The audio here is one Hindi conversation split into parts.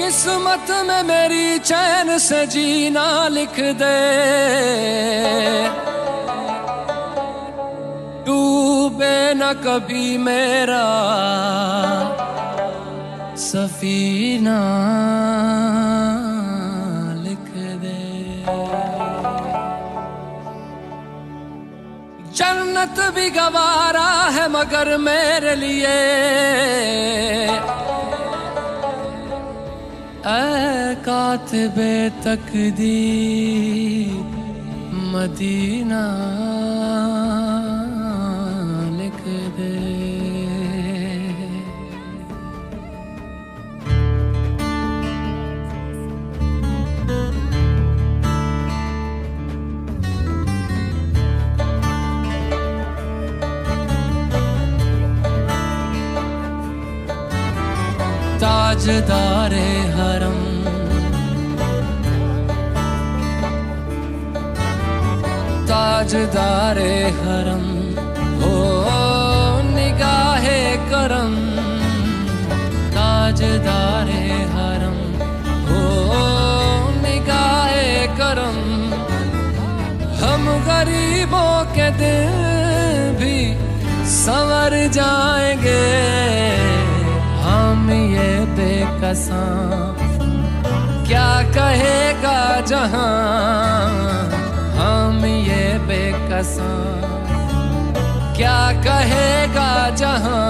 किस्मत में मेरी चैन से जीना लिख दे, डूबे न कभी मेरा सफीना लिख दे। जन्नत भी गवारा है मगर मेरे लिए ऐ कातिबे तकदीर मदीना लिख दे। ताजदारे हरम ताजदारे हरम हो निगाहे करम, ताजदारे हरम हो निगाहे करम। हम गरीबों के दिल भी संवर जाएंगे, हम ये बेकसां क्या कहेगा जहां, हम ये बेकसां क्या कहेगा जहां।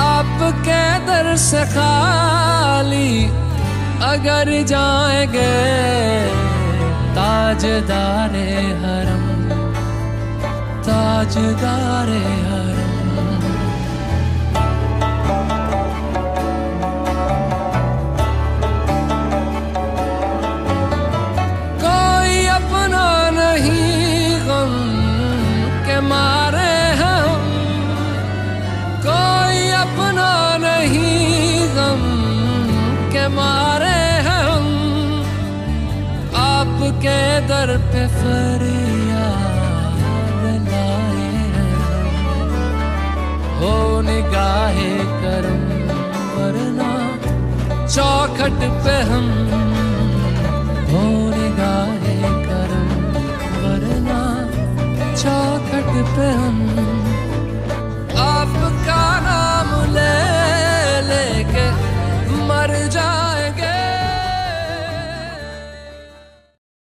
आपके दर से खाली अगर जाएंगे, ताजदारे हरम ताजदारे हरम। मारे हम कोई अपना नहीं, गम के मारे हम आपके दर पे फरियाद लाए हैं। हो निगाहे करम वरना चौखट पे हम, हो निगाहे करम वरना चौखट पे हम।